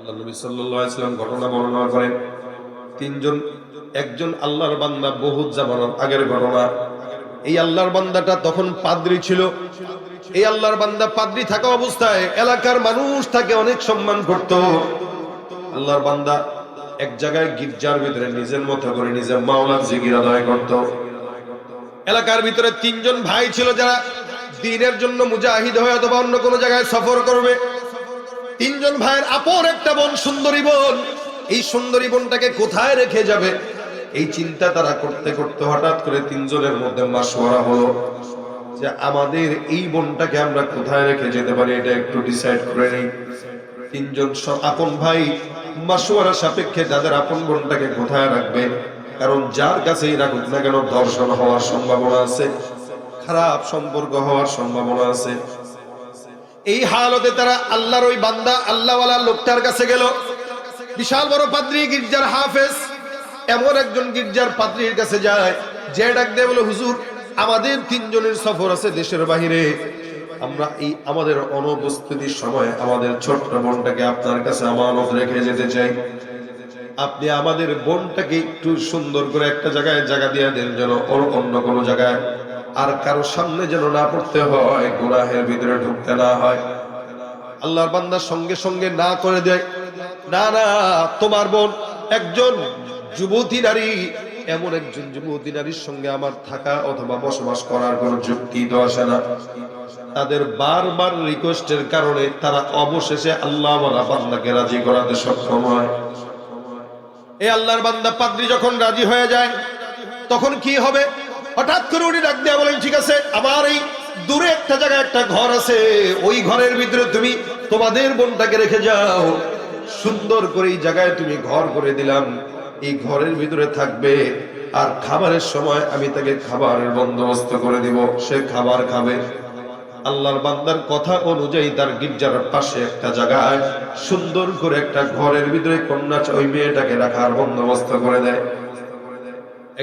আল্লাহ নবী সাল্লাল্লাহু আলাইহি ওয়াসাল্লাম ঘটনা বর্ণনা করেন তিনজন, একজন আল্লাহর বান্দা, বহুত জামানার আগের ঘটনা। এই আল্লাহর বান্দাটা তখন পাদ্রী ছিল। এই আল্লাহর বান্দা পাদ্রী থাকা অবস্থায় এলাকার মানুষ তাকে অনেক সম্মান করত। আল্লাহর বান্দা এক জায়গায় গির্জার ভিতরে নিজের মতো করে নিজের মাওলার জিকির আদায় করত। এলাকার ভিতরে তিনজন ভাই ছিল যারা দ্বীনের জন্য মুজাহিদ হয়ে অথবা অন্য কোনো জায়গায় সফর করবে। তিনজন ভাইয়ের আপন একটা বোন, সুন্দরী বোন। এই সুন্দরী বোনটাকে কোথায় রেখে যাবে এই চিন্তা তারা করতে করতে হঠাৎ করে তিনজনের মধ্যে মাশওয়ারা হলো যে আমাদের এই বোনটাকে আমরা কোথায় রেখে যেতে পারি, এটা একটু ডিসাইড করে নেই। তিনজন আপন ভাই মাশওয়ারা সাপেক্ষে তাদের আপন বোনটাকে কোথায় রাখবে, কারণ যার কাছেই রাখুক না কেন ধর্ষণ হওয়ার সম্ভাবনা আছে, খারাপ সম্পর্ক হওয়ার সম্ভাবনা আছে। এই হালতে তারা আল্লাহর ওই বান্দা আল্লাহওয়ালা লোকটার কাছে গেল। বিশাল বড় পাদ্রী, গির্জার হাফেজ। এমন একজন গির্জার পাদ্রীর কাছে যায়, যে ডাক দিয়ে বলে, হুজুর আমাদের তিনজনের সফর আছে দেশের বাহিরে, আমরা এই আমাদের অনুপস্থিতির সময় আমাদের ছোট্ট বোনটাকে আপনার কাছে আমানত রেখে যেতে চাই। আপনি আমাদের বোনটাকে একটু সুন্দর করে একটা জায়গায় জায়গা দিয়ে দেন, যেন অন্য কোনো জায়গায় আর কারো সামনে যেন না পড়তে হয়, গুনাহের ভিতরে ঢুকতে না হয়। আল্লাহর বান্দা সঙ্গে সঙ্গে না করে দেয়, না না, তোমার বোন একজন যুবতী নারী, এমন একজন যুবতী নারীর সঙ্গে আমার থাকা অথবা বসবাস করার কোনো যুক্তি তো আসে না। তাদের বারবার রিকোয়েস্টের কারণে তারা অবশেষে আল্লাহওয়ালা বান্দাকে রাজি করাতে সক্ষম হয়। এই আল্লাহর বান্দা পাদ্রী যখন রাজি হয়ে যায়, তখন কি হবে? হঠাৎ করে উনি ডাক দিয়ে বলেন, ঠিক আছে, আমার এই দূরে একটা জায়গায় একটা ঘর আছে, ওই ঘরের ভিতরে তুমি তোমাদের বোনটাকে রেখে যাও। সুন্দর করে এই জায়গায় তুমি ঘর করে দিলাম, এই ঘরের ভিতরে থাকবে, আর খাবারের সময় আমি তাকে খাবারের বন্দোবস্ত করে দিব, সে খাবার খাবে। আল্লাহর বান্দার কথা অনুযায়ী তার গির্জার পাশে একটা জায়গায় সুন্দর করে একটা ঘরের ভিতরে কন্যা ওই মেয়েটাকে রাখার বন্দোবস্ত করে দেয়।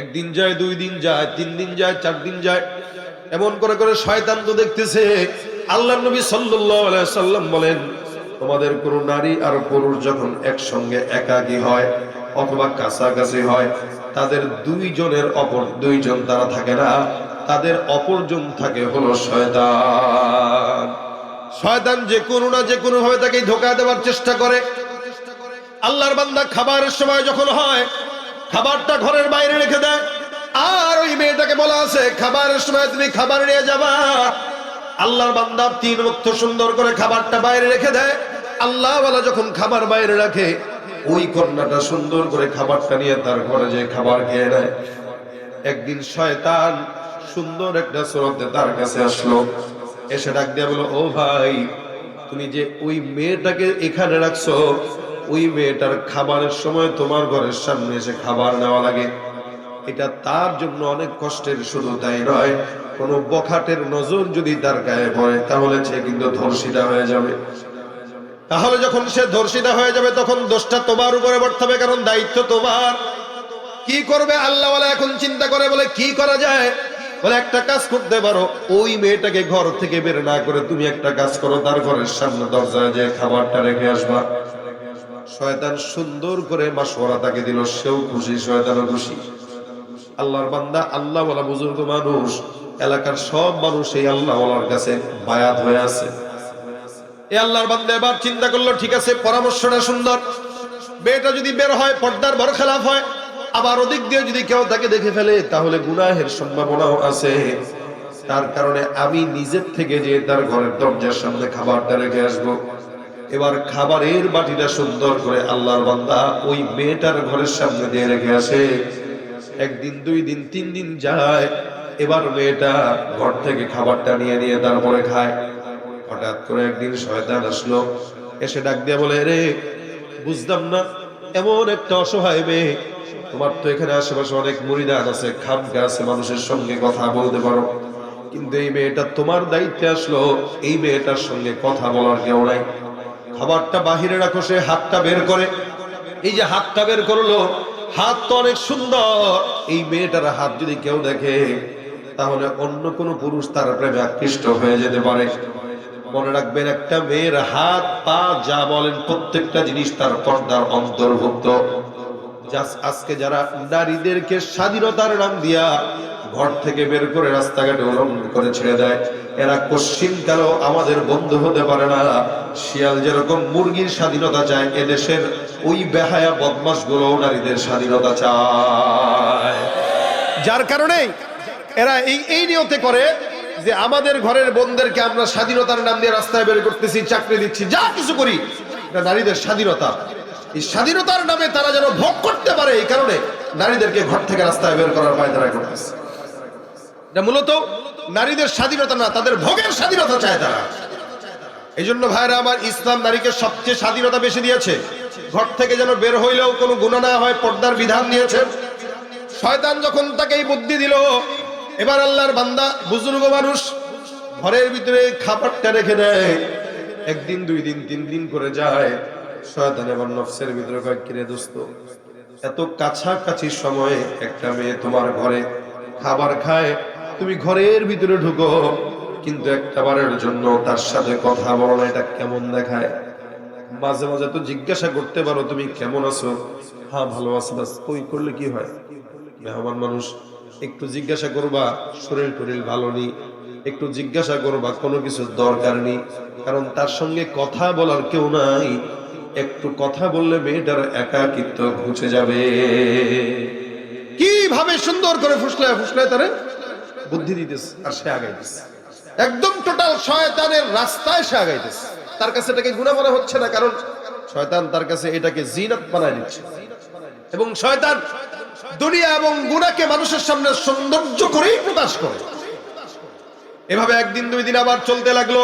একদিন যায়, 2 দিন যায়, 3 দিন যায়, 4 দিন যায়, এমন করে করে শয়তান তো দেখতেছে। আল্লাহর নবী সাল্লাল্লাহু আলাইহি ওয়াসাল্লাম বলেন, তোমাদের কোন নারী আর পুরুষ যখন একসঙ্গে একাকী হয় অথবা কাছাকাছি হয়, তাদের দুইজনের অপর দুইজন তারা থাকে না, তাদের অপরজন থাকে হলো শয়তান। শয়তান যে কোনো না যে কোনো ভাবে তাকে ধোঁকা দেওয়ার চেষ্টা করে। আল্লাহর বান্দা খাবারের সময় যখন হয়, খাবারটা ঘরের বাইরে রেখে দেয়, আর ওই মেয়েটাকে বলা আছে খাবারের সময় তুমি খাবার নিয়ে যাবা। আল্লাহর বান্দা 3 ওয়াক্ত সুন্দর করে খাবারটা বাইরে রেখে দেয়। আল্লাহওয়ালা যখন খাবার বাইরে রাখে, ওই কন্যাটা সুন্দর করে খাবারটা নিয়ে তার ঘরে যে খাবার খেয়ে নেয়। একদিন শয়তান সুন্দর একটা সুরতে তার কাছে আসলো, এসে ডাক দিয়ে বলো, ও ভাই, তুমি যে ওই মেয়েটাকে এখানে রাখছো, ওই মেয়েটার খাবারের সময় তোমার ঘরের সামনে এসে খাবার নেওয়া লাগে, এটা তার জন্য অনেক কষ্টের। শুধু তাই নয়, কোনো বখাটের নজর যদি তার গায়ে পড়ে তাহলে সে কিন্তু ধর্ষিতা হয়ে যাবে। তাহলে যখন সে ধর্ষিতা হয়ে যাবে তখন দোষটা তোমার উপরে পড়তে হবে, কারণ দায়িত্ব তোমার। কি করবে আল্লাহওয়ালা এখন চিন্তা করে, বলে কি করা যায়? বলে একটা কাজ করতে পারো, ওই মেয়েটাকে ঘর থেকে বের না করে তুমি একটা কাজ করো, তার ঘরের সামনে দরজায় যে খাবারটা রেখে আসবা। শয়তান সুন্দর করে মাশওয়ারা তাকে দিল, সেও খুশি, শয়তানও খুশি। আল্লাহর বান্দা আল্লাহওয়ালা বুজুর্গ মানুষ, এলাকার সব মানুষ এই আল্লাহওয়ালার কাছে বায়াত হয়ে আছে। এই আল্লাহর বান্দা এবার চিন্তা করলো, ঠিক আছে, পরামর্শটা সুন্দর। মেয়েটা যদি বের হয় পর্দার বরখেলাপ হয়, আবার ওদিক দিয়ে যদি কেউ তাকে দেখে ফেলে তাহলে গুনাহের সম্ভাবনাও আছে। তার কারণে আমি নিজের থেকে যে তার ঘরের দরজার সামনে খাবারটা রেখে আসবো। এবার খাবারের বাটিটা সুন্দর করে আল্লাহর বান্দা ওই মেয়েটার ঘরের সামনে দিয়ে রেখে আসে। একদিন, 2 দিন, 3 দিন যায়, এবার মেয়েটা ঘর থেকে খাবারটা নিয়ে নিয়ে তারপরে খায়। হঠাৎ করে একদিন শয়তান আসলো, এসে ডাক দিয়ে বলে, রে বুঝলাম না, এমন একটা অসহায় মেয়ে, তোমার তো এখানে আশেপাশে অনেক মুরিদান আছে, খামগা আছে, মানুষের সঙ্গে কথা বলতে পারো, কিন্তু এই মেয়েটা তোমার দায়িত্বে আসলো, এই মেয়েটার সঙ্গে কথা বলার কেউ নাই। খাবারটা বাহিরে রাখো। সে হাতটা বের করে, এই যে হাতটা বের করলো, হাত তো অনেক সুন্দর, এই মেয়েটার হাত যদি কেউ দেখে তাহলে অন্য কোনো পুরুষ তার প্রেমে আকৃষ্ট হয়ে যেতে পারে। মনে রাখবেন, একটা মেয়ের হাত পা যা বলেন প্রত্যেকটা জিনিস তার পর্দার অন্তর্ভুক্ত। আজকে যারা নারীদেরকে স্বাধীনতার নাম দিয়া ঘর থেকে বের করে রাস্তাঘাটে উলঙ্গ করে ছেড়ে দেয়, এরা কোশ্চিনকালেও আমাদের বন্ধু হতে পারে না। শিয়াল যেরকম মুরগির স্বাধীনতা চায়, এদেশের ওই বেহায়া বদমাশ গুলো নারীদের স্বাধীনতা চায়। যার কারণে এরা এই নিয়তে করে যে আমাদের ঘরের বোনদেরকে আমরা স্বাধীনতার নাম দিয়ে রাস্তায় বের করতেছি, চাকরি দিচ্ছি, যা কিছু করি, এটা নারীদের স্বাধীনতা। এই স্বাধীনতার নামে তারা যেন ভোগ করতে পারে, এই কারণে নারীদেরকে ঘর থেকে রাস্তায় বের করার পায়তারা করতেছে। এটা মূলত নারীদের স্বাধীনতা না, তাদের ভোগের স্বাধীনতা চায় তারা। এই জন্য ভাইরা আমার, ইসলাম নারীকে সবচেয়ে স্বাধীনতা বেশি দিয়েছে। ঘর থেকে যেন বের হইলেও কোনো গুনাহ না হয়, পর্দার বিধান দিয়েছেন। শয়তান যখন তাকে এই বুদ্ধি দিল, এবার আল্লাহর বান্দা বুজুর্গ মানুষ ঘরের ভিতরে খাবারটা রেখে দেয়, একদিন, 2 দিন, 3 দিন করে যায়। শয়তান এবার নফসের ভিতরে কয়, কিরে দোস্ত, এত কাছাকাছি সময়ে একটা মেয়ে তোমার ঘরে খাবার খায়, তুমি ঘরের ভিতরে ঢুকো, কিন্তু একটা বারের জন্য তার সাথে কথা বলো না, এটা কেমন দেখায়? মাঝে মাঝে তো জিজ্ঞাসা করতে পারো, তুমি কেমন আছো? হ্যাঁ ভালো আছি, বাস। কই করলে কি হয়? মেহমান মানুষ, একটু জিজ্ঞাসা করবা শরীর টরীর ভালো নেই, একটু জিজ্ঞাসা করবা কোনো কিছু দরকার নেই, কারণ তার সঙ্গে কথা বলার কেউ নাই। একটু কথা বললে মেয়েটার একাকিত্ব ঘুচে যাবে। কিভাবে সুন্দর করে ফুসলায় ফুসলায় তারে বুদ্ধি দিতেছে, আর সে আগাইতেছে একদম টোটাল শয়তানের রাস্তায়। সে আগাইতেছে, তার কাছে এটাকে গুনাহ মনে হচ্ছে না, কারণ শয়তান তার কাছে এটাকে জিনাত বানায় দিচ্ছে। এবং শয়তান দুনিয়া এবং গুনাহকে মানুষের সামনে সৌন্দর্য করেই প্রকাশ করে। এভাবে 1 দিন 2 দিন আবার চলতে লাগলো।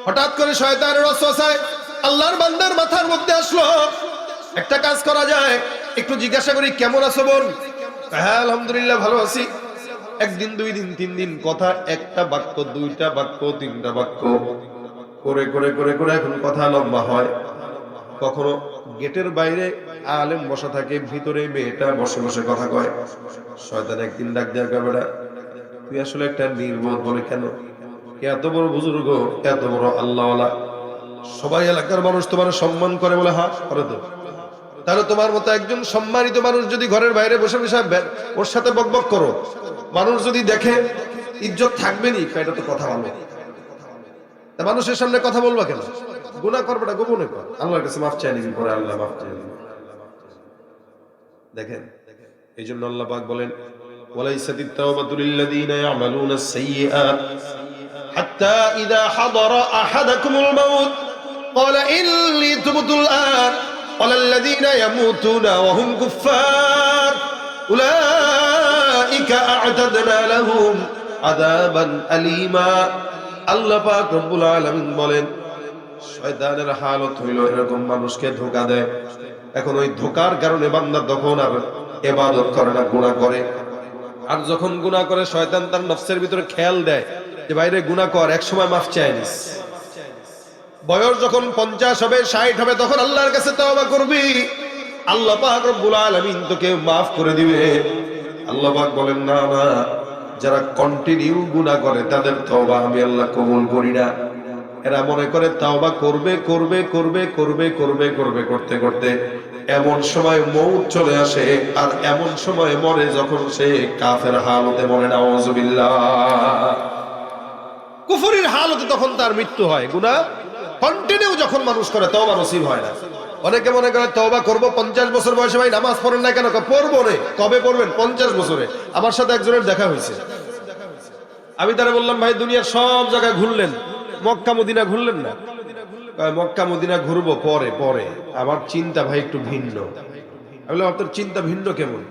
হঠাৎ করে শয়তানের ওয়াসওয়াসায় আল্লাহর বান্দার মাথার মধ্যে আসলো, একটা কাজ করা যায়, একটু জিজ্ঞাসা করি কেমন আছো বোন? হ্যাঁ আলহামদুলিল্লাহ ভালো আছি। 1 দিন 2 দিন 3 দিন কথা, একটা বাক্য, 2টা বাক্য, 3টা বাক্য করে করে করে করে এখন কথা লম্বা হয়। কখনো গেটের বাইরে আলেম বসা থাকে, ভিতরে মেয়েটা বসে বসে কথা কয়। শয়তান একদিন ডাক দেয়া কয়, বেটা তুই আসলে একটা নির্বোধ। বলে কেন? এত বড় বুজুর্গ, এত বড় আল্লাহওয়ালা, সবাই এলাকার মানুষ তোমার সম্মান করে। বলে হ্যাঁ করে তো। তাহলে তোমার মতো একজন সম্মানিত মানুষ যদি ঘরের বাইরে বসে বসে ওর সাথে বকবক করো, মানুষ যদি দেখে ইজ্জত থাকবে নি? এটা তো কথা ভালো। তা মানুষের সামনে কথা বলবা কেন? গুনাহ করবেটা গোপনে কর, আল্লাহর কাছে মাফ চাই নিবি, পরে আল্লাহ মাফ চাই নিবি। দেখেন, এই জন্য আল্লাহ পাক বলেন, ওয়ালাইসাতিত তাওবাতু লিল্লাযীনা ইয়ামালুনাস সাইয়্যাত হাত্তা ইযা হাদারা আহাদাকুমুল মাউত ক্বালা ইন্নী তুবতুল আন ওয়ালাল্লাযীনা ইয়ামুতুনা ওয়া হুম কুফফার উলাইকা আ'তাদনা লাহুম আযাবান আলীমা। আল্লাহ পাক রব্বুল আলামিন বলেন, শয়তানের হালত হইল এরকম, মানুষকে ধোঁকা দেয়। এখন ওই ধোঁকার কারণে বান্দা তখন আর ইবাদত করে না, গুনাহ করে। আর যখন গুনাহ করে, শয়তান তার নফসের ভিতরে খেয়াল দেয় যে বাইরে গুনাহ কর, এক সময় মাফ চাই নিস। বয়স যখন 50 হবে, 60 হবে, তখন আল্লাহর কাছে তওবা করবি, আল্লাহ পাক রব্বুল আলামিন তোকে মাফ করে দিবে। আল্লাহ পাক বলেন, না না, যারা কন্টিনিউ গুনাহ করে তাদের তওবা আমি আল্লাহ কবুল করি না। এরা মনে করে তাওবা করবে করবে করবে করবে করবে করবে করতে করতে এমন সময় মউত চলে আসে, আর এমন সময় মরে যখন সে কাফের হালতে মরে, নাউযুবিল্লাহ, কুফরির হালতে তখন তার মৃত্যু হয়। গুনাহ কন্টিনিউ যখন মানুষ করে, তওবা নসিব হয় না। অনেকে মনে করে তওবা করব 50 বছর বয়সে, ভাই নামাজ পড়েন না কেন? পড়বো রে। কবে পড়বেন? 50 বছরে। আমার সাথে একজনের দেখা হয়েছে, আমি তারা বললাম, ভাই দুনিয়ার সব জায়গায় ঘুরলেন, মক্কা মদিনা ঘুরলেন না? মক্কা মদিনা ঘুরবো পরে পরে, আমার চিন্তা ভাই একটু ভিন্ন। আমি বললাম, আপনার চিন্তা ভিন্ন কেমন?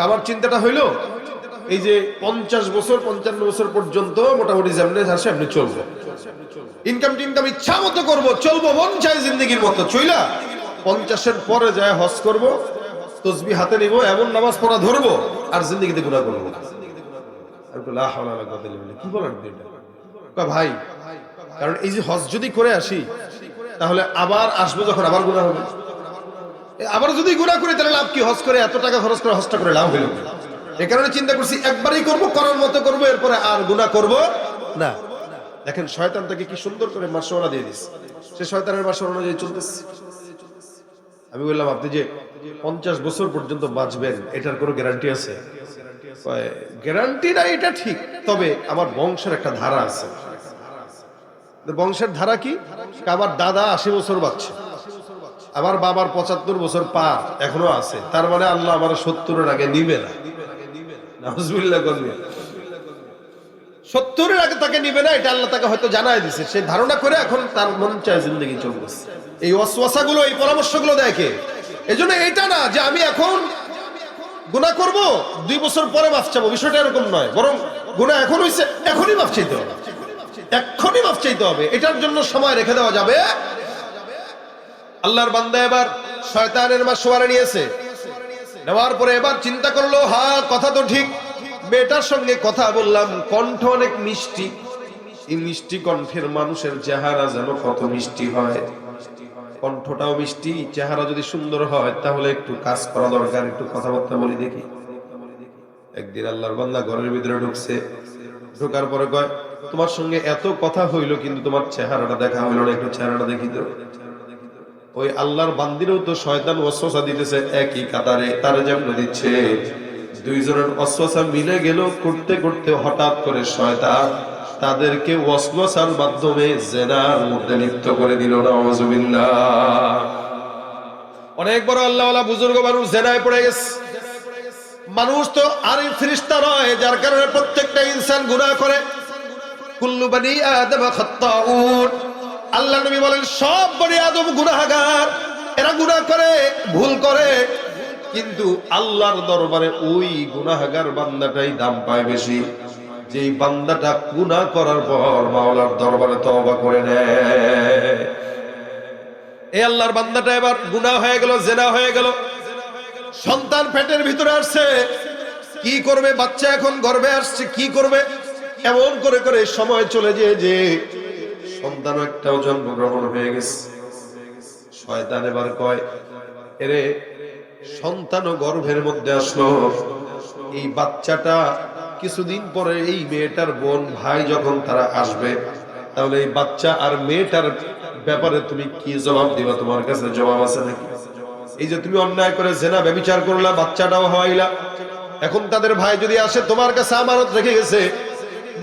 আমার চিন্তাটা হইলো এই যে 50 বছর 55 বছর পর্যন্ত মোটামুটি যেমনি আসে এমনি চলবো, ইনকাম টিনকাম ইচ্ছা মতো করবো, চলবো মন চাই জিন্দগির মতো চইলা, 50-এর পরে যায় হজ করবো, তসবিহ হাতে নিব, এমন নামাজ পড়া ধরবো, আর জিন্দগিতে গুনাহ করবো। কি বলেন ভাই? কারণ এই যে হজ যদি করে আসি, তাহলে আবার আসবো যখন আবার গুনাহ হবে। আবার যদি গুনাহ করি তাহলে লাভ কি? হজ করে এত টাকা খরচ করে হজটা করে লাভ হইল। এই কারণে চিন্তা করছি একবারই করব, করার মতো করব, এরপরে আর গুনাহ করব না। দেখেন শয়তান তাকে কি সুন্দর করে মাসওয়ারা দিয়ে দিচ্ছে, সে শয়তানের মাসওয়ারা অনুযায়ী চলতেছে। আমি বললাম আপনি যে 50 বছর পর্যন্ত বাঁচবেন এটার কোনো গ্যারান্টি আছে? গ্যারান্টি না, এটা ঠিক, তবে আমার বংশের একটা ধারা আছে। বংশের ধারা কি? আমার দাদা 80 বছর বাঁচছে, আমার বাবার 75 বছর পার এখনো আছে, তার মানে আল্লাহ আমার 70-এর আগে নিবে না। নাউজুবিল্লাহ করবে, 70-এর আগে তাকে নিবে না, এটা আল্লাহ তাকে হয়তো জানাই দিছে। সে ধারণা করে এখন তার মন চায় জিন্দগি চলতেছে। এই ওয়াসওয়াসাগুলো, এই পরামর্শগুলো দেখে। এজন্য এটা না যে আমি এখন গুনাহ করব 2 বছর পরে মাফ চাবো, বিষয়টা এরকম নয়। বরং গুনাহ এখন হইছে, এখনই মাফ চাইতে হবে, এখনই মাফ চাইতে হবে, এটার জন্য সময় রেখে দেওয়া যাবে। আল্লাহর বান্দা এবার শয়তানের মাসওয়ারা নিয়েছে, নেওয়ার পরে এবার চিন্তা করলো, হ্যাঁ কথা তো ঠিক, মেয়েটার সঙ্গে কথা বললাম, কণ্ঠ অনেক মিষ্টি, এই মিষ্টি কণ্ঠের মানুষের চেহারা যেন কত মিষ্টি হয়, কণ্ঠটাও মিষ্টি, চেহারা যদি সুন্দর হয় তাহলে একটু কাজ করা দরকার, একটু কথাবার্তা বলি দেখি। একদিন আল্লাহর বান্দা ঘরের ভিতরে ঢুকছে, ঢোকার পরে কয়, তোমার সঙ্গে এত কথা হইলো কিন্তু তোমার চেহারাটা দেখা হইলো না, একটু চেহারাটা দেখি তো। ওই আল্লাহর বান্দিরও তো শয়তান ওয়াসওয়াসা দিতেছে একই কাতারে, তারে যেমন দিচ্ছে, দুইজনের ওয়াসওয়াসা মিলে গেল। করতে করতে হঠাৎ করে শয়তান তাদেরকে ওয়াসওয়াসার মাধ্যমে জিনার মধ্যে লিপ্ত করে দিল। নাউজুবিল্লাহ। অনেক বড় আল্লাহওয়ালা বুজুর্গ মানুষ জিনায় পড়ে গেছে। মানুষ তো আর ফেরেশতা নয়, যার কারণে প্রত্যেকটা ইনসান গুনাহ করে। কুল্লু বনি আদম খাত্তাউন, আল্লাহ নবী বলেন সব বনি আদম গুনাহগার, এরা গুনাহ করে, ভুল করে, কিন্তু আল্লাহর দরবারে ওই গুনাহগার বান্দাটাই দাম পায় বেশি, যেই বান্দাটা গুনাহ করার পর মাওলার দরবারে তওবা করে নেয়। এই আল্লাহর বান্দাটা এবার গুনাহ হয়ে গেল, জিনা হয়ে গেল, সন্তান পেটের ভিতরে আসছে, কি করবে? বাচ্চা এখন গর্ভে আসছে, কি করবে? এমন করে করে সময় চলে যায় যে সন্তান একটাও জন্মগ্রহণ হয়ে গেছে। শয়তান এবার কয়, এরে সন্তানও গর্ভের মধ্যে আসলো, এই বাচ্চাটা কিছুদিন পরে এই মেয়েটার বোন ভাই যখন তারা আসবে, তাহলে এই বাচ্চা আর মেয়েটার ব্যাপারে তুমি কি জবাব দিবা? তোমার কাছে জবাব আছে নাকি? এই যে তুমি অন্যায় করে জিনা ব্যভিচার করলা, বাচ্চাটাও হওয়াইলা, এখন তাদের ভাই যদি আসে, তোমার কাছে আমানত রেখে গেছে,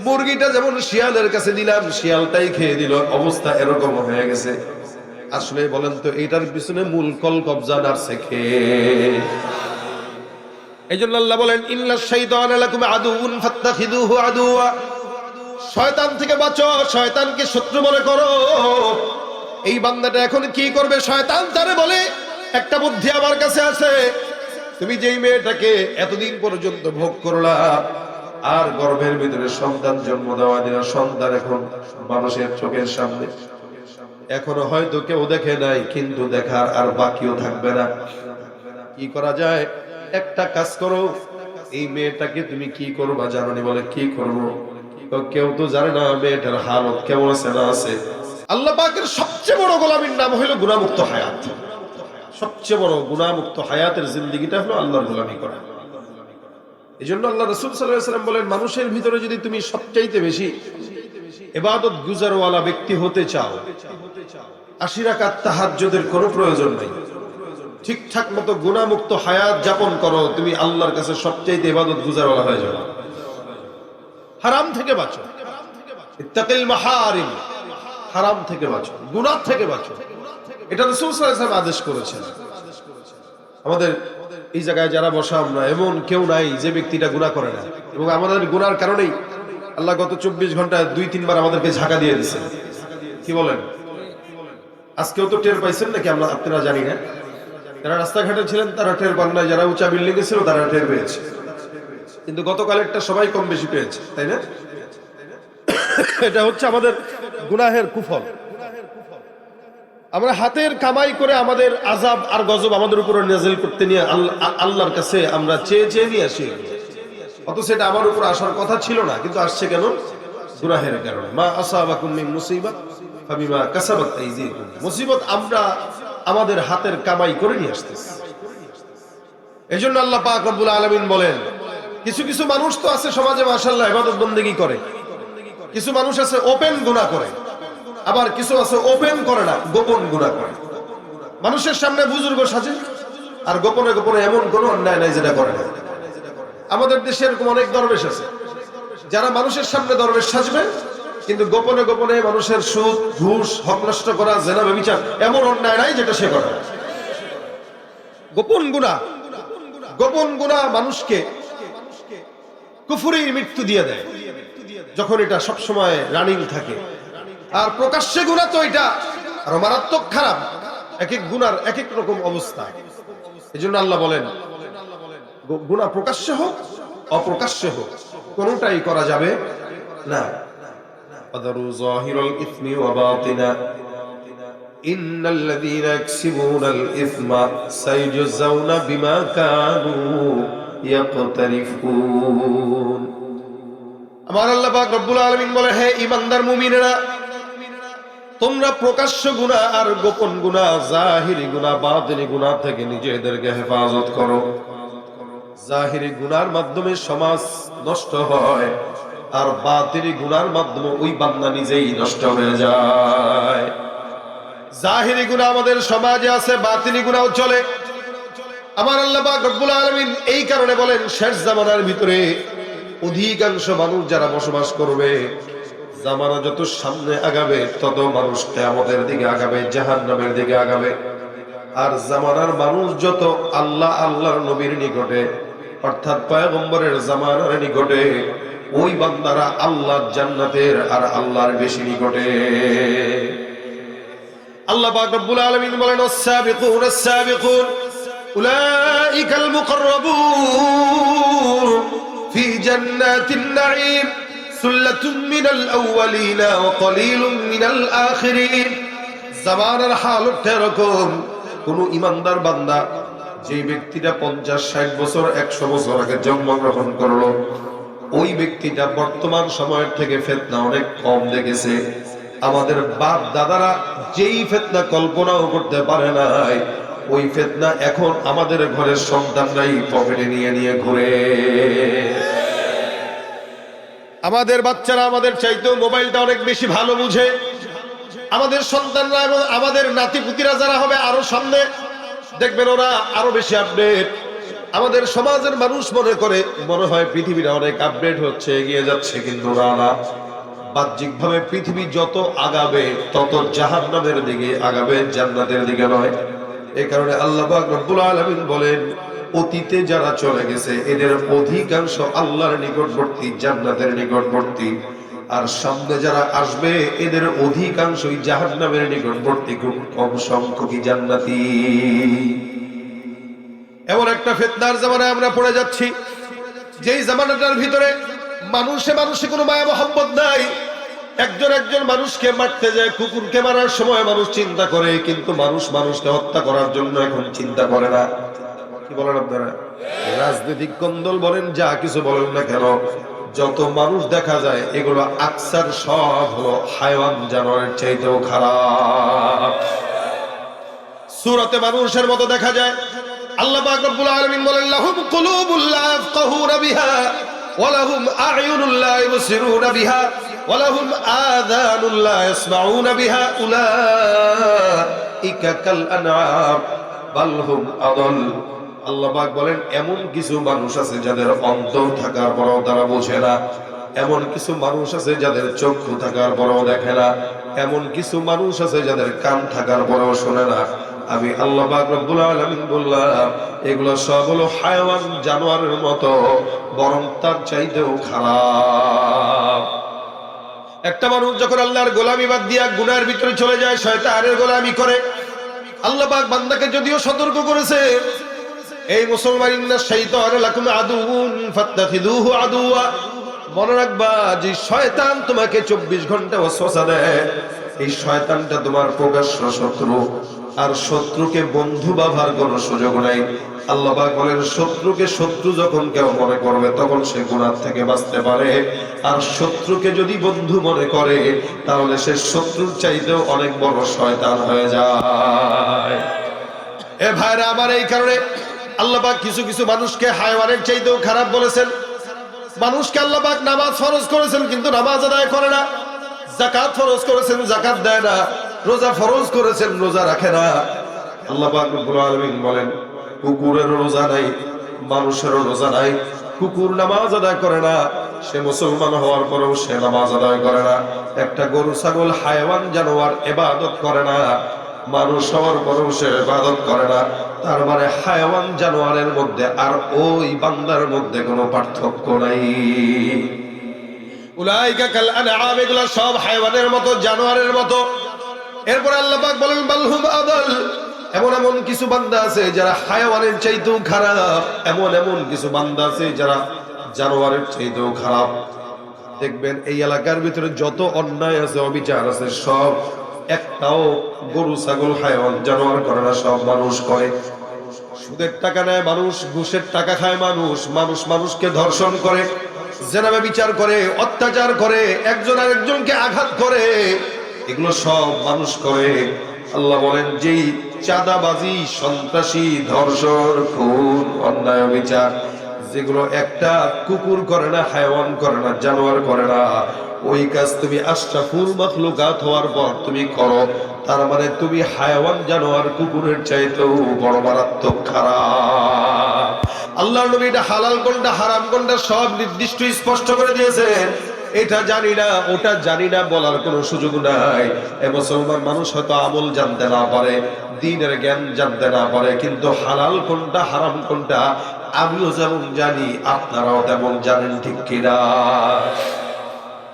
মুরগিটা যেমন শিয়ালের কাছে দিলাম, শিয়ালটাই খেয়ে দিল, অবস্থা এরকম হয়ে গেছে। আসলে বলেন তো এটার পিছনে মূল কল কবজা নারছে কে? এইজন্য আল্লাহ বলেন, ইন্নাশ শাইতানা লাকুম আদুউন ফাত্তাখিযুহু আদুওয়া, শয়তান থেকে বাঁচো, শয়তানকে শত্রু মনে করো। এই বান্দাটা এখন কি করবে? শয়তান তারে বলে, একটা বুদ্ধি আমার কাছে আছে, তুমি যেই মেয়েটাকে এতদিন পর্যন্ত ভোগ করলা, আর গর্ভের ভিতরে সন্তান জন্ম দেওয়া দিলা, সন্তান এখন মানুষের চোখের সামনে, এখনো হয়তো কেউ দেখে নাই, কিন্তু দেখার আর বাকিও থাকবে না। কি করা যায়? একটা কাজ করো, এই মেয়েটাকে তুমি কি করবা জানোনি? বলে কি করবো? কেউ তো জানে না মেয়েটার হালত কেমন আছে না আছে। আল্লাহ পাকের সবচেয়ে বড় গোলামীর নাম হলো গুনাহমুক্ত হায়াত। সবচেয়ে বড় গুনাহমুক্ত হায়াতের জিন্দেগিটা হলো আল্লাহর গোলামি করা। এই জন্য আল্লাহ রাসূল সাল্লাল্লাহু আলাইহি ওয়াসাল্লাম বলেন, মানুষের ভিতরে যদি তুমি সবচাইতে বেশি ইবাদত গুজারওয়ালা ব্যক্তি হতে চাও, 80 রাকাত তাহাজ্জুদের কোনো প্রয়োজন নেই, ঠিকঠাক মতো গুনাহমুক্ত হায়াত যাপন করো, তুমি আল্লাহর কাছে সবচাইতে ইবাদত গুজারওয়ালা হয়ে যাবে। হারাম থেকে বাঁচো, ইত্তাকিল মাহারিম, হারাম থেকে বাঁচো, গুনাহ থেকে বাঁচো, এটা রাসূল সাল্লাল্লাহু আলাইহি ওয়াসাল্লাম আদেশ করেছেন। আমাদের এই জায়গায় যারা বসা, আমরা এমন কেউ নাই যে ব্যক্তিটা গুনাহ করে না, এবং আমাদের গুনার কারণেই আল্লাহ গত 24 ঘন্টায় 2-3 বার আমাদেরকে ঝাঁকা দিয়ে দিয়েছেন। কি বলেন? আজকেও তো টের পাইছেন নাকি? আপনারা জানি না, যারা রাস্তাঘাটে ছিলেন তারা টের পান না, যারা উঁচা বিল্ডিং এ ছিল তারা টের পেয়েছে, কিন্তু গতকালেরটা সবাই কম বেশি পেয়েছে, তাই না? এটা হচ্ছে আমাদের গুনাহের কুফল। আমরা হাতের কামাই করে আমাদের আযাব আর গজব আমাদের উপর নাযিল করতে নিয়ে আল্লাহর কাছে আমরা চেয়ে চেয়ে নিয়ে আসি, অথচ এটা আমার উপর আসার কথা ছিল না, কিন্তু আসছে কেন? গুনাহের কারণে। মা আসাবাকুম মিন মুসিবাত ফাবিমা কাসাবাত আইদিকুম, মুসিবত আমরা আমাদের হাতের কামাই করে নিয়ে আসতেছি। এজন্য আল্লাহ পাক রব্বুল আলামিন বলেন, কিছু কিছু মানুষ তো আছে সমাজে মাশাআল্লাহ ইবাদত বন্দেগী করে, কিছু মানুষ আছে ওপেন গুনাহ করে, আবার কিছু আছে ওপেন করে না, গোপন গুনাহ করে। মানুষের সামনে বুজুর্গ সাজে আর গোপনে গোপনে এমন কোন অন্যায় নাই যেটা করে না। আমাদের দেশে এরকম অনেক দরবেশ আছে যারা মানুষের সামনে দরবেশ সাজবে, কিন্তু গোপনে গোপনে মানুষের সুদ ঘুষ হক নষ্ট করা জেনা ব্যভিচার এমন অন্যায় নাই যেটা সে করে। গোপন গুনাহ, গোপন গুনাহ মানুষকে কুফরির মৃত্যু দিয়ে দেয় যখন এটা সব সময় রানিং থাকে। আর প্রকাশ্যে গুনাহ তো এটা আরো মারাত্মক খারাপ। এক এক গুনার এক এক রকম অবস্থা। এজন্য আল্লাহ বলেন গুনাহ প্রকাশ্যে হোক অপ্রকাশ্যে হোক কোনটাই করা যাবে না। আদারু যাহিরুল ইসমি ওয়া বাতিনা ইন্নাল্লাযীনা ইয়াকসিবুনাল ইসমা সাইয়ুজাউনা বিমা কানু ইয়াকতারিফুন। আমার আল্লাহ পাক রব্বুল আলামিন বলে, হে ঈমানদার মুমিনেরা, তোমরা প্রকাশ্য গুনাহ আর গোপন গুনাহ, জাহিরি গুনাহ বাতিনি গুনাহ থেকে নিজেদেরকে হেফাজত করো। জাহিরি গুনার মাধ্যমে সমাজ নষ্ট হয়, আর বাতিনি গুনার মাধ্যমে ওই বান্দা নিজেই নষ্ট হয়ে যায়। জাহিরি গুনাহ আমাদের সমাজে আছে, বাতিনি গুনাহও চলে। আমার আল্লাহ পাক রব্বুল আলামিন এই কারণে বলেন, শেষ জামানার ভিতরে অধিকাংশ মানুষ যারা বসবাস করবে, জামানা যত সামনে আগাবে তত মানুষ কিয়ামতের দিকে আগাবে, জাহান্নামের দিকে আগাবে। আর জামানার মানুষ যত আল্লাহ আল্লাহর নবীর নিকটে অর্থাৎ পয়গম্বরের জামানার নিকটে, ওই বান্দারা আল্লাহর জান্নাতের আর আল্লাহর বেশি নিকটে। আল্লাহ পাক রব্বুল আলামিন বলেন, আস-সাবিকুন আস-সাবিকুন উলাইকাল মুকাররাবুন ফি জান্নাতিন নাঈম সুল্লাতুম মিনাল আউওয়ালিনা ওয়া কলিলুম মিনাল আখিরিন। জামানার হালত এরকম, কোন ইমানদার বান্দা যে ব্যক্তিটা 50-60 বছর 100 বছর আগে জন্মগ্রহণ করলো, ওই ব্যক্তিটা বর্তমান সময়ের থেকে ফিতনা অনেক কম দেখেছে। আমাদের বাপ দাদারা যেই ফিতনা কল্পনাও করতে পারে নাই, ওই ফিতনা এখন আমাদের ঘরের সন্তানরাই পকেটে নিয়ে নিয়ে ঘুরে। আমাদের বাচ্চারা আমাদের চাইতেও মোবাইলটা অনেক বেশি ভালো বুঝে। আমাদের সন্তানরা এবং আমাদের নাতিপুতিরা যারা হবে আরো সামনে, দেখবেন ওরা আরো বেশি আপডেট। আমাদের সমাজের মানুষ মনে হয় পৃথিবীটা অনেক আপডেট হচ্ছে, এগিয়ে যাচ্ছে, কিন্তু না, বাহ্যিকভাবে পৃথিবী যত আগাবে তত জাহান্নামের দিকে আগাবে, জান্নাতের দিকে নয়। এই কারণে আল্লাহ পাক রব্বুল আলামিন বলেন, অতীতে যারা চলে গেছে এদের অধিকাংশ আল্লাহর নিকটবর্তী, জান্নাতের নিকটবর্তী। আর সামনে যারা আসবে এদের অধিকাংশই জাহান্নামের নিকটবর্তী, খুব কম সংখ্যকই জান্নাতি। এমন একটা ফিতনার জামানায় আমরা পড়ে যাচ্ছি, যেই জামানাটার ভিতরে মানুষে কোনো মায়া মোহাম্মত নাই। একজন মানুষকে মারতে যায়, কুকুরকে মারার সময় মানুষ চিন্তা করে, কিন্তু মানুষকে হত্যা করার জন্য এখন চিন্তা করে না। কি বলেন আপনারা? রাজনৈতিক কন্দল বলেন, যা কিছু বলেন না কেন, যত মানুষ দেখা যায় এগুলো আকসার সব হলো হায়াওয়ান, জানোয়ারের চাইতেও খারাপ। সূরাতে মানুষের মতো দেখা যায়। আল্লাহ পাক রব্বুল আলামিন বলেন, লাহুম কুলুবুল লা ইয়াফকাহুনা বিহা ওয়া লাহুম আ'য়ুনুল লা ইবসিরুনা বিহা ওয়া লাহুম আযানুল লা ইয়াসমাউনা বিহা উলাইকা কাল আনআম বাল হুম আদাল। আল্লাহ পাক বলেন, এমন কিছু মানুষ আছে যাদের অন্তর থাকার পরেও তারা বোঝে না, এমন কিছু মানুষ আছে যাদের চক্ষু থাকার পরেও দেখে না, এমন কিছু মানুষ আছে যাদের কান থাকার পরেও শোনে না। আমি আল্লাহ পাক রব্বুল আলামিন বললাম, এগুলো সব হলো হায়াওয়ান, জানোয়ারের মতো, বরং তার চাইতেও খারাপ। একটা মানুষ যখন আল্লাহর গোলামি বাদ দিয়া গুনাহের ভিতরে চলে যায়, শয়তানের গোলামি করে, আল্লাহ পাক বান্দাকে যদিও সতর্ক করেছে, এই মুসলমান, ইন্না শাইতানা লাকুম আদুউন ফাত্তাখিযুহু আদুওয়া, মনে রাখবা যে শয়তান তোমাকে 24 ঘন্টা ওয়াসওয়াসা দেয়, এই শয়তানটা তোমার প্রকাশ্য শত্রু। আর শত্রুকে বন্ধু ভাবার কোনো সুযোগ নাই। আল্লাহ পাক বলেন, শত্রুকে শত্রু যখন কেউ মনে করবে তখন সে গুনাহ থেকে বাঁচতে পারে, আর শত্রুকে যদি বন্ধু মনে করে তাহলে সে শত্রুর চাইতেও অনেক বড় শয়তান হয়ে যায়। এ ভাইরা আমার, এই কারণে আল্লাহ পাক কিছু কিছু মানুষকে হায়াওয়ানের চাইতেও খারাপ বলেছেন। মানুষকে আল্লাহ পাক নামাজ ফরজ করেছেন কিন্তু নামাজ আদায় করে না, যাকাত ফরজ করেছেন যাকাত দেয় না, রোজা ফরজ করেছেন রোজা রাখে না। আল্লাহ পাক রব্বুল আলামিন বলেন কুকুরের রোজা নাই, মানুষেরও রোজা নাই। কুকুর নামাজ আদায় করে না, সে মুসলমান হওয়ার পরেও সে নামাজ আদায় করে না। একটা গরু ছাগল হায়াওয়ান জানোয়ার ইবাদত করে না, মানুষ হওয়ার পরেও সে ইবাদত করে না। তার মানে হায়াওয়ান জানোয়ারের মধ্যে আর ওই বান্দার মধ্যে কোনো পার্থক্য নাই। উলাইকা কাল আনআম, এগুলা সব হায়াওয়ানের মতো, জানোয়ারের মতো। এরপর আল্লাহ পাক বলেন বালহুম আদাল, এমন এমন কিছু বান্দা আছে যারা হায়াওয়ানের চাইতেও খারাপ, এমন এমন কিছু বান্দা আছে যারা জানোয়ারের চাইতেও খারাপ। দেখবেন এই এলাকার ভিতরে যত অন্যায় আছে, অবিচার আছে, সব একটাও গরু ছাগল হায়াওয়ান জানোয়ার করে না, সব মানুষ করে। সুদের টাকা নেয় মানুষ, ঘুষের টাকা খায় মানুষ, মানুষ মানুষকে ধর্ষণ করে, জেনাবে বিচার করে, অত্যাচার করে, একজন আরেকজনকে আঘাত করে, এগুলো সব মানুষ করে। আল্লাহ বলেন যেই চাঁদাবাজি, সন্ত্রাসী, ধর্ষণ, খুন, অন্যায়, বিচার যেগুলো একটা কুকুর করে না, হায়াওয়ান করে না, জানোয়ার করে না, ওই কাজ তুমি আশরাফুল মাখলুকাত হওয়ার পর তুমি করো, তার মানে তুমি হায়াওয়ান জানোয়ার কুকুরের চাইতেও বড় মারাত্মক খারাপ। আল্লাহর নবী এটা হালাল কোনটা হারাম কোনটা সব নির্দিষ্ট স্পষ্ট করে দিয়েছেন। এটা জানি না ওটা জানি না বলার কোনো সুযোগ নাই। এ মুসলমান মানুষ হয়তো আমল জানতে না পারে, দ্বীনের জ্ঞান জানতে না পারে, কিন্তু হালাল কোনটা হারাম কোনটা আমিও যেমন জানি আপনারাও তেমন জানেন, ঠিক কিনা?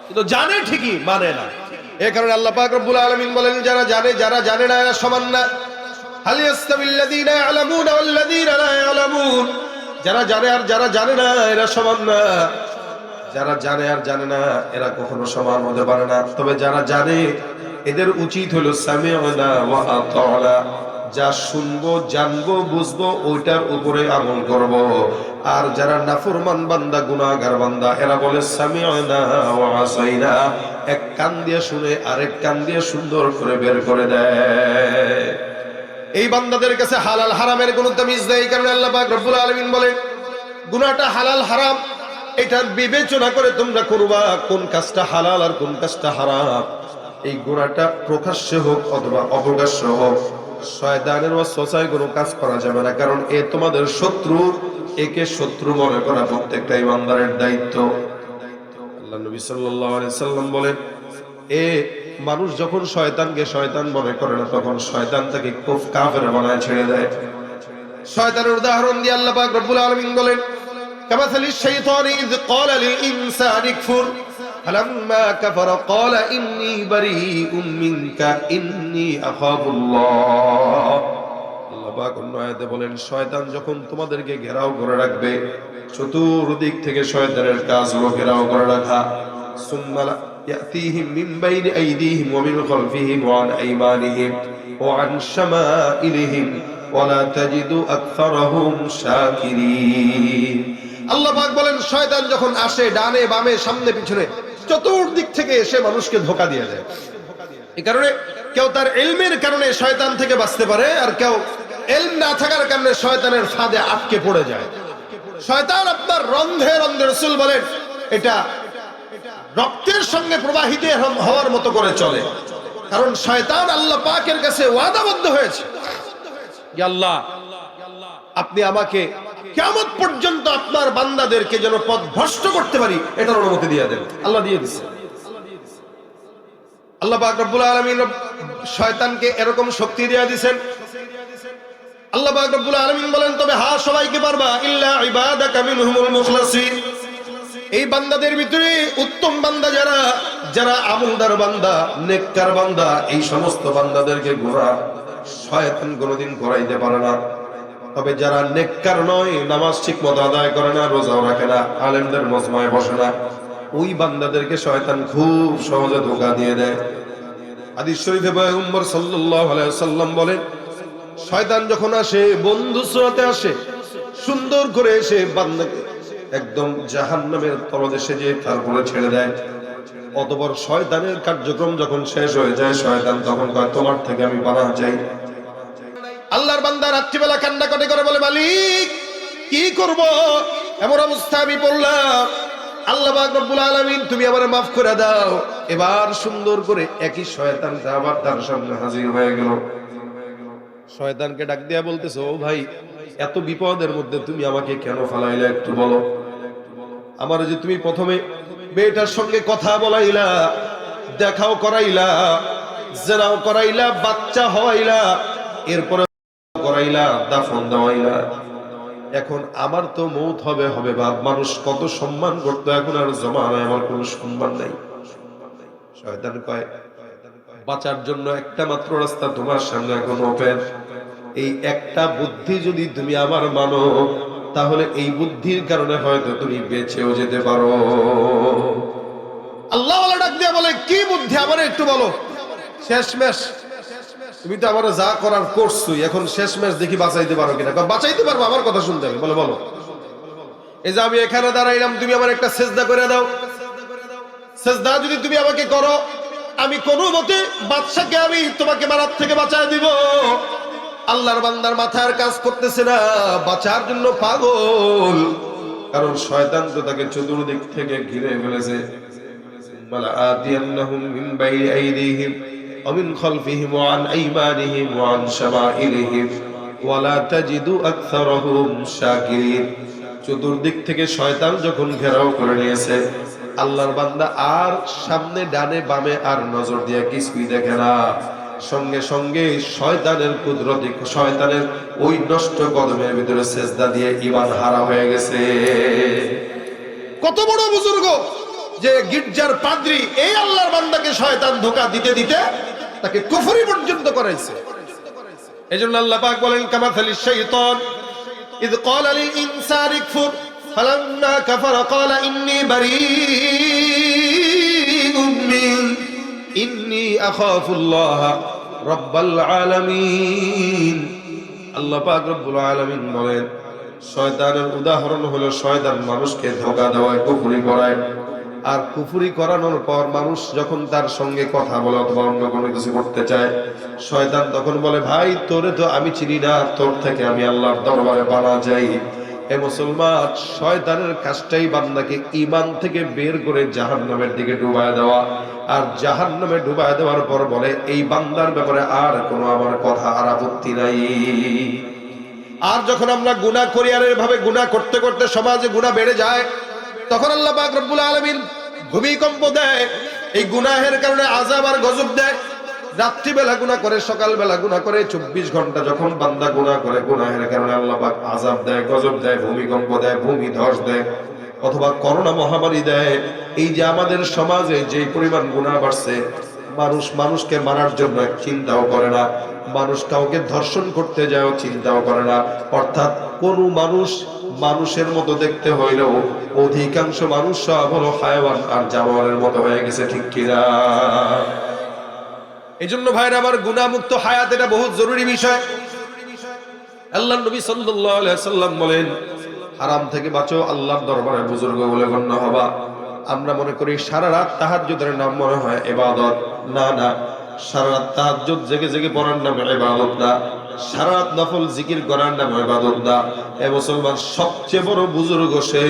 কিন্তু জানে ঠিকই মানে না। এই কারণে আল্লাহ পাক রব্বুল আলামিন বলেন যারা জানে যারা জানে না এরা সমান না। হাল ইয়াস্তাবিল্লাযীনা ইয়ালামুনা ওয়াল্লাযীনা লা ইয়ালামুন, যারা জানে আর যারা জানে না এরা সমান না। যারা জানে আর জানে না এরা কখনো সমান হতে পারে না। তবে যারা জানে এদের উচিত হলো সামি'না ওয়া আতা'না, যা শুনবো, জানবো, বুঝবো ওইটার উপরে আমল করব। আর যারা নাফরমান বান্দা, গুনাহগার বান্দা, এরা বলে সামি'না ওয়া আসাইনা, এক কান দিয়ে শুনে আরেক কান দিয়ে সুন্দর করে বের করে দেয়। এই বান্দাদের কাছে হালাল হারামের কোনো তামিজ নেই। কারণ আল্লাহ পাক রব্বুল আলামিন বলেন গুনাহটা হালাল হারাম এটার বিবেচনা করে তোমরা করবা, কোন কাজটা হালাল আর কোন কাজটা হারাম। এই গুনাহটা প্রকাশ্যে হোক অথবা অপ্রকাশ্যে হোক, শয়তানের ওয়াসওয়াসায় কোনো কাজ করা যাবে না, কারণ এ তোমাদের শত্রু। একে শত্রু মনে করা প্রত্যেকটা ইমানদারের দায়িত্ব। আল্লাহ নবী সাল্লাল্লাহু আলাইহি সাল্লাম বলেন এ মানুষ যখন শয়তানকে শয়তান মনে করে না, তখন শয়তান তাকে কাফের বানায় ছেড়ে দেয়। শয়তানের উদাহরণ দিয়ে আল্লাহ পাক রব্বুল আলামিন বলেন কামাসালি শাইতানি ইয ক্বালা লিল ইনসানি কফুর ফালাম্মা কাফারা ক্বালা ইন্নী বারীউম মিনকা ইন্নী আখাফুল্লাহ। আল্লাহ পাক অন্য আয়াতে বলেন শয়তান যখন তোমাদেরকে ঘেরাও করে রাখবে, চতুর্দিক থেকে শয়তানের কাজ হলো ঘেরাও করে রাখা। সুম্মা ইয়াতিহিম মিন বাইনি আইদিহিম ওয়া মিন খালফিহিম ওয়া আন আইমানিহিম ওয়া আন শামাইলিহিম ওয়া লা তাজিদু আকসারাহুম শাকিরিন। আল্লাহ পাক বলেন শয়তান যখন আসে ডানে বামে সামনে পিছনে চতুর্দিক থেকে এসে মানুষকে ধোঁকা দিয়ে দেয়। এই কারণে কেউ তার ইলমের কারণে শয়তান থেকে বাঁচতে পারে, আর কেউ ইলম না থাকার কারণে শয়তানের ফাঁদে আটকে পড়ে যায়। শয়তান আপনার রন্ধে রন্ধে, রাসূল বলেন এটা রক্তের সঙ্গে প্রবাহিত হওয়ার মতো করে চলে। কারণ শয়তান আল্লাহ পাকের কাছে ওয়াদাবদ্ধ হয়েছে, আল্লাহ আপনি আমাকে কিয়ামত পর্যন্ত আপনার বান্দাদেরকে যেন পথভ্রষ্ট করতে পারি এটার অনুমতি দিয়ে দেন। আল্লাহ দিয়ে দিয়েছে। আল্লাহ পাক রব্বুল আলামিন শয়তানকে এরকম শক্তি দিয়ে দিয়েছেন। আল্লাহ পাক রব্বুল আলামিন বলেন তবে হ্যাঁ সবাইকে পারবা ইল্লা ইবাদাকা মিনহুমুল মুখলাসিন। এই বান্দাদের ভিতরে উত্তম বান্দা যারা, যারা আমলদার বান্দা, নেককার বান্দা, এই সমস্ত বান্দাদেরকে গোরা শয়তান কোনোদিন করাইতে পারে না। তবে যারা নেককার নয়, নামাজ ঠিক মতো আদায় করে না, রোজাও রাখে না, আলেমদের মজমায় বসে না, ওই বান্দাদেরকে শয়তান খুব সহজে ধোঁকা দিয়ে দেয়। হাদিস শরীফে পয়গম্বর সাল্লাল্লাহু আলাইহি ওয়াসাল্লাম বলেন শয়তান যখন আসে বন্ধু সুরতে আসে, সুন্দর করে এসে বান্দাকে একদম জাহান্নামের তলদেশে যে তারপরে ছেড়ে দেয়। অতঃপর শয়তানের কার্যক্রম যখন শেষ হয়ে যায়, শয়তান তখন কয় তোমার থেকে আমি পানাহ চাই। আল্লাহর বান্দা রাত্রিবেলা কান্নাকাটি করে বলে মালিক কি করব, এমন অবস্থা আমি পড়লাম, আল্লাহ পাক রব্বুল আলামিন তুমি আমারে মাফ করে দাও। এবার সুন্দর করে একই শয়তানটা আবার তার সামনে হাজির হয়ে গেল। শয়তানকে ডাক দিয়া বলতেছে, ও ভাই, এত বিপদের মধ্যে তুমি আমাকে কেন ফালাইলা একটু বলো। আমার যে তুমি প্রথমে মেয়েটার সঙ্গে কথা বলাইলা, দেখাও করাইলা, জেনাও করাইলা, বাচ্চা হওয়াইলা, এরপরে করাইলা, দাফন দেওয়াইলা, এখন আমার তো মৌত হবে হবে বাপ, মানুষ কত সম্মান করতো, এখন আর জমানায় আমার কোনো সম্মান নাই। শয়তান কয়, বাঁচার জন্য একটা মাত্র রাস্তা তোমার সামনে এখন ওপেন। এই একটা বুদ্ধি যদি তুমি আমার মানো, তাহলে এই বুদ্ধির কারণে হয়তো তুমি বেঁচেও যেতে পারো। আল্লাহ ওয়ালা ডাক দিয়া বলে, কি বুদ্ধি আমার একটু বলো। শেষমেশ তুমি তো আমার যা করার করছই, এখন শেষমেশ দেখি বাঁচাইতে পারো কিনা। বাঁচাইতে পারবো, আমার কথা শুনতে হবে। বলে বলো। এই যে আমি এখানে দাঁড়াইলাম, তুমি আমার একটা সেজদা করে দাও। সেজদা যদি তুমি আমাকে করো, আমি কোনো মতে বাদশাকে আমি তোমাকে মারার থেকে বাঁচায় দিব। আল্লাহর বান্দার মাথার কাজ করতেছে না, বাঁচার জন্য পাগল, কারণ শয়তান তো তাকে চতুর্দিক থেকে ঘিরে ফেলেছে। মালা আতিয়ান্নাহুম মিন বাইনি আইদিহিম ওয়া মিন খালফিহিম ওয়া আন আইমানিহিম ওয়া আন শামাইলিহিম ওয়া লা তাজিদু আকসারাহুম শাকিরিন। চতুর্দিক থেকে শয়তান যখন ঘেরাও করে নিয়েছে, আল্লাহর বান্দা আর সামনে ডানে বামে আর নজর দিয়ে কিছুই দেখে না। সঙ্গে সঙ্গে শয়তানের কুদরতি, শয়তানের ওই নষ্ট কদমের ভিতরে সেজদা দিয়ে ঈমান হারা হয়ে গেছে। কত বড় বুজুর্গ যে গির্জার পাদ্রী, এই আল্লাহর বান্দাকে শয়তান ধোঁকা দিতে দিতে তাকে কুফরি পর্যন্ত করাইছে। এজন্য আল্লাহ পাক বলেন, কামাথালিশ শাইতান ইয ক্বালা লিল ইনসানি কফুর ফালাম্মা কাফারা ক্বালা ইন্নী বারীউম ইন্নী আখাফুল্লাহ রাব্বাল আলামিন। আল্লাহ পাক রব্বুল আলামিন বলেন, শয়তানের উদাহরণ হলো শয়তান মানুষকে ধোঁকা দেওয়ায়, কুফরি করায়। আর কুফরি করানোর পর মানুষ যখন তার সঙ্গে কথা বলে অথবা অন্য কোনো কিছু করতে চায়, শয়তান তখন বলে, ভাই তোরে তো আমি চিনি না, তোর থেকে আমি আল্লাহর দরবারে বানা যাই। এ মুসলমান, শয়তানের কাজটাই বান্দাকে ঈমান থেকে বের করে জাহান্নামের দিকে ডুবায় দেওয়া। আর জাহান্নামে ডুবায় দেওয়ার পর বলে, এই বান্দার ব্যাপারে আর কোনো আমার কথা আর আপত্তি নাই। আর যখন আমরা গুনাহ করি, আর এভাবে গুনাহ করতে করতে সমাজে গুনাহ বেড়ে যায়, তখন আল্লাহ পাক রব্বুল আলামিন ভূমিকম্প দেয়। এই গুনাহের কারণে আযাব আর গজব দেয়। রাত্রিবেলা গুনাহ করে, সকালবেলা গুনাহ করে, 24 ঘন্টা যখন বান্দা গুনাহ করে, গুনাহের কারণে আল্লাহ পাক আযাব দেয়, গজব দেয়, ভূমিকম্প দেয়, ভূমিধস দেয়, অথবা করোনা মহামারী দেয়। এই যে আমাদের সমাজে যে পরিমাণ গুনাহ বাড়ছে, মানুষ মানুষকে মারার জন্য চিন্তাও করে না, মানুষ কাউকে ধর্ষণ করতে যায়ও চিন্তাও করে না। অর্থাৎ কোন মানুষ মানুষের মতো দেখতে হইলেও অধিকাংশ মানুষ সব হলো হায়াওয়ান আর জানোয়ারের মতো হয়ে গেছে, ঠিক কিনা? এই জন্য ভাইরা আমার, গুনাহমুক্ত হায়াত এটা বহুত জরুরি বিষয়। আল্লাহর নবী সাল্লাল্লাহু আলাইহি ওয়াসাল্লাম বলেন, হারাম থেকে বাঁচো, আল্লাহর দরবারে বুজুর্গ বলে গণ্য হবা। আমরা মনে করি সারা রাত তাহাজ্জুদের নাম মনে হয় ইবাদত। না না, সারা রাত তাহাজ্জুদ জেগে জেগে পড়ার নাম ইবাদত না, সারা রাত নফল জিকির করার নাম ইবাদত না। এ মুসলমান, সবচেয়ে বড় বুজুর্গ সে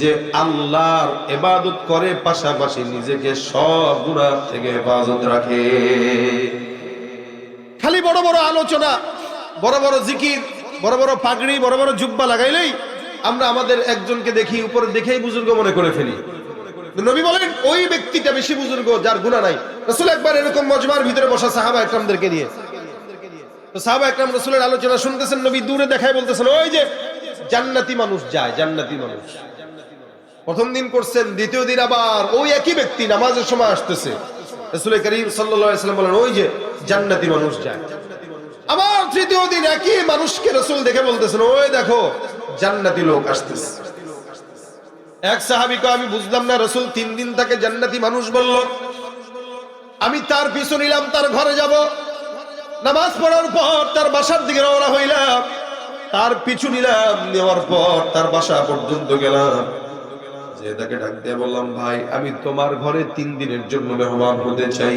যে আল্লাহর ইবাদত করে, পাশাপাশি নিজেকে সব গুনাহ থেকে হেফাজত রাখে। খালি বড় বড় আলোচনা, বড় বড় জিকির, বড় বড় পাগড়ি, বড় বড় জুব্বা লাগাইলেই আমরা আমাদের একজনকে দেখি, উপরে দেখেই বুজুর্গ মনে করে ফেলি। নবী বলেন, ওই ব্যক্তিটা বেশি বুজুর্গ যার গুনাহ নাই। রাসূল একবার এরকম মজমার ভিতরে বসা সাহাবা একরামদেরকে নিয়ে, তো সাহাবা একরাম রাসূলের আলোচনা শুনতেছেন। নবী দূরে দেখায় বলতেছেন, ওই যে জান্নাতি মানুষ যায়, জান্নাতি মানুষ। প্রথম দিন করছেন, দ্বিতীয় দিন আবার ওই একই ব্যক্তি নামাজের সময় আসতেছে। রাসূল করিম সাল্লাল্লাহু আলাইহি ওয়াসাল্লাম বলেন, ওই যে জান্নাতি মানুষ যায়। আবার তৃতীয় দিন একই মানুষকে রাসূল দেখে বলতেছেন, ওই দেখো জান্নাতি লোক আসতেছে। এক সাহাবী কয়, আমি বুঝলাম না, রাসূল 3 দিন তাকে জান্নাতি মানুষ বলল। আমি তার পিছু নিলাম, তার ঘরে যাব। নামাজ পড়ার পর তার বাসার দিকে রওনা হইলাম, তার পিছু নিলাম, নেওয়ার পর তার বাসা পর্যন্ত গেলাম। যে তাকে ডাক দিয়ে বললাম, ভাই আমি তোমার ঘরে 3 দিনের জন্য মেহমান হতে চাই।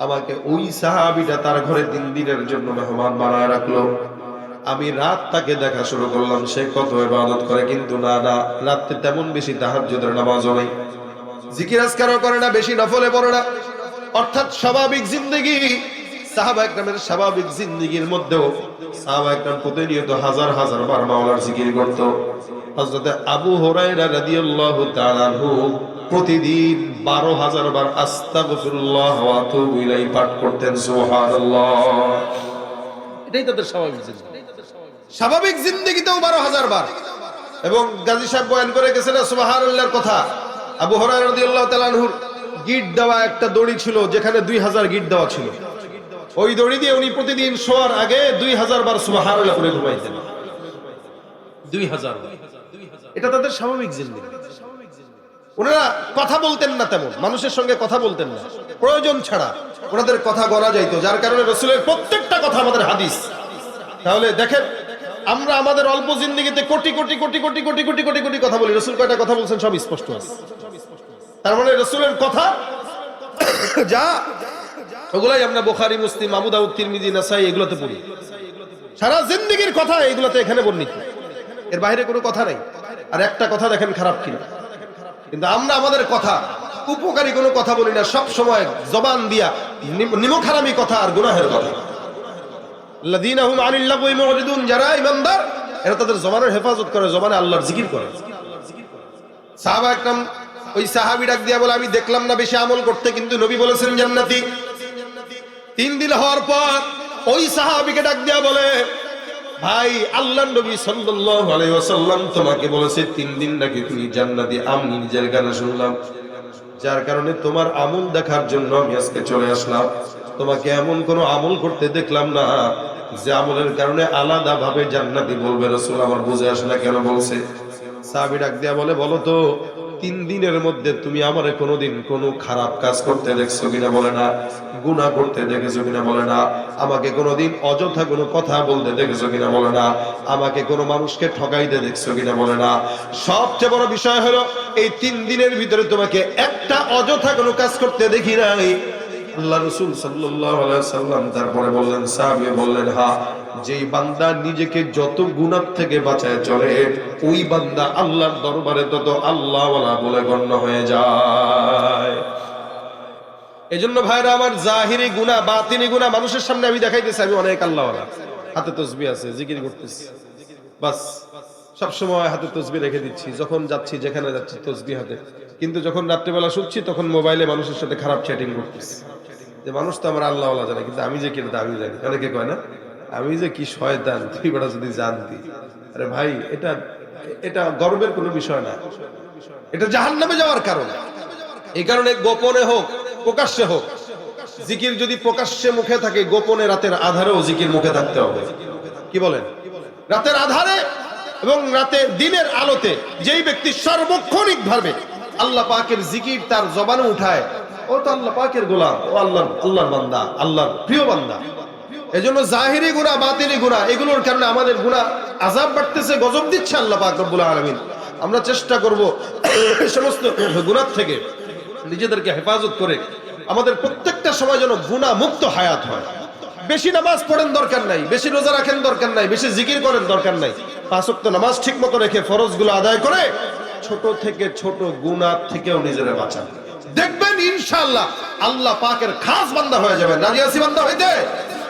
আমাকে ওই সাহাবীটা তার ঘরে 3 দিনের জন্য মেহমান বানায় রাখলো। আমি রাত তাকে দেখা শুরু করলাম, সে কত ইবাদত করে, কিন্তু না না, রাতে তেমন বেশি তাহাজ্জুদের নামাজও নাই, জিকির আজকারও করে না, বেশি নফলে পড়ে না। অর্থাৎ স্বাভাবিক জিন্দেগি, সাহাবা একরামের স্বাভাবিক জিন্দেগির মধ্যেও সাহাবা একরাম প্রতিনিয়ত হাজার হাজার বার মাওলার জিকির করত। হযরত আবু হুরায়রা রাদিয়াল্লাহু তাআলা আনহু প্রতিদিন 12,000 বার আস্তাগফিরুল্লাহ ওয়া আতুবু ইলাইহি পাঠ করতেন। সুবহানাল্লাহ। এটাই তাদের স্বাভাবিক জিন্দেগি। স্বাভাবিক জিন্দেগিতেও 12,000 বার। এবং গাজী সাহেব বয়ান করে গেছেন সুবহানাল্লাহর কথা। আবু হুরায়রা রাদিয়াল্লাহু তাআলা আনহুর গিট দেওয়া একটা দড়ি ছিল, যেখানে 2000 গিট দেওয়া ছিল। ওই দড়ি দিয়ে উনি প্রতিদিন শোয়ার আগে 2000 বার সুবহানাল্লাহ করে ঘুমাইতেন। 2000 বার। এটা তাদের স্বাভাবিক জিন্দেগি। ওনারা কথা বলতেন না, তেমন মানুষের সঙ্গে কথা বলতেন না, প্রয়োজন ছাড়া ওনাদের কথা বলা যাইতো, যার কারণে রাসূলের প্রত্যেকটা কথা আমাদের হাদিস। তাহলে দেখেন, আমরা আমাদের অল্প জিন্দেগিতে কোটি কোটি কোটি কোটি কোটি কোটি কোটি কোটি কথা বলি, রাসূল কয়টা কথা বলছেন সব স্পষ্ট আছে। তার মানে রাসূলের কথা যা, ওগুলাই আমরা বুখারী, মুসলিম, আবু দাউদ, তিরমিজি, নাসাই এগুলোতে পড়ি। সারা জিন্দেগির কথা এগুলোতে এখানে বর্ণিত, এর বাইরে কোনো কথা নাই। আর একটা কথা দেখেন খারাপ কিনা, কিন্তু আমরা আমাদের কথা উপকারী কোনো কথা বলি না, সব সময় জবান দিয়া নিমখারামি কথা আর গুনাহের কথা। আল্লাযীনা হুম আনিল লাগwi মুরিদুন, যারা ঈমানদার এরা তাদের জবানের হেফাজত করে, জবানে আল্লাহর জিকির করে। সাহাবা একরাম, ওই সাহাবী ডাক দিয়া বলে, আমি দেখলাম না বেশি আমল করতে, কিন্তু নবী বলেছেন জান্নাতি। 3 দিন হওয়ার পর ওই সাহাবীকে ডাক দিয়া বলে, ভাই, আল্লাহর নবী সাল্লাল্লাহু আলাইহি ওয়াসাল্লাম তোমাকে বলেছে 3 দিন নাকি তুমি জান্নাতি। আমি নিজের কানে শুনলাম, যার কারণে তোমার আমল দেখার জন্য আমি আজকে চলে আসলাম। তোমাকে এমন কোনো আমল করতে দেখলাম না যে আমলের কারণে আলাদা ভাবে জান্নাতি বলবে। রাসূল আমার বুঝে আসে না কেন বলছে। সাহাবী ডাক দিয়া বলে, বলো তো 3 দিনের মধ্যে তুমি আমারে কোনোদিন কোনো খারাপ কাজ করতে দেখছো কিনা? বলে না। গুনাহ করতে দেখেছো কিনা? বলে না। আমাকে কোনোদিন অযথা কোনো কথা বলতে দেখেছো কিনা? বলে না। আমাকে কোনো মানুষকে ঠকাইতে দেখছো কিনা? বলে না। সবচেয়ে বড় বিষয় হলো এই 3 দিনের ভিতরে তোমাকে একটা অযথা কোনো কাজ করতে দেখি নাই। আল্লাহ রাসূল সাল্লাল্লাহু আলাইহি ওয়াসাল্লাম তারপরে বললেন, সাহাবী বললেন, হ্যাঁ, যেই বান্দা নিজেকে যত গুনাহ থেকে বাঁচায় চলে, ওই বান্দা আল্লাহর দরবারে তত আল্লাহওয়ালা বলে গণ্য হয়ে যায়। এজন্য ভাইরা আমার, জাহিরি গুনাহ, বাতিনি গুনাহ মানুষের সামনে আমি দেখাইতেছি আমি অনেক আল্লাহওয়ালা, হাতে তাসবিহ আছে, জিকির করতেছি, বাস সব সময় হাতে তাসবিহ রেখে দিচ্ছি, যখন যাচ্ছি যেখানে যাচ্ছি তাসবিহ হাতে। কিন্তু যখন রাত্রিবেলা শুচ্ছি তখন মোবাইলে মানুষের সাথে খারাপ চ্যাটিং করতেছি, যে মানুষ তো আমার আল্লাহওয়ালা জানে, কিন্তু আমি যে কিনা আমি জানি। অনেকে কয় না, আমি যে কি শয়তান, তুই বেটা যদি জানতি। আরে ভাই, এটা গর্বের কোনো বিষয় না, এটা জাহান্নামে যাওয়ার কারণ। এই কারণে গোপনে হোক প্রকাশ্যে হোক, জিকির যদি প্রকাশ্যে মুখে থাকে, গোপনে রাতের আধারেও জিকির মুখে থাকতে হবে। কি বলেন? রাতের আধারে এবং রাতে দিনের আলোতে যেই ব্যক্তি সার্বক্ষণিক ভাবে আল্লাহ পাকের জিকির তার জবানে উঠায়, ও তো আল্লাহ পাকের গোলাম, ও আল্লাহর বান্দা, আল্লাহর প্রিয় বান্দা। এজন্য জাহিরি গুনাহ, বাতিনি গুনাহ, এগুলোর কারণে আমাদের গুনাহ আযাব বাড়তেছে, গজব দিচ্ছে আল্লাহ পাক রব্বুল আলামিন। আমরা চেষ্টা করব এই সমস্ত গুনাহ থেকে নিজেদেরকে হেফাজত করে আমাদের প্রত্যেকটা সময় যেন গুনাহ মুক্ত হায়াত হয়। বেশি নামাজ পড়েন দরকার নাই, বেশি রোজা রাখেন দরকার নাই, বেশি জিকির করেন দরকার নাই। 5 ওয়াক্ত নামাজ ঠিকমতো রেখে ফরজগুলো আদায় করে ছোট থেকে ছোট গুনাহ থেকেও নিজেরা বাঁচান। দেখবেন ইনশাআল্লাহ আল্লাহ পাকের খাস বান্দা হয়ে যাবেন। রাজি আছি বান্দা হইতে?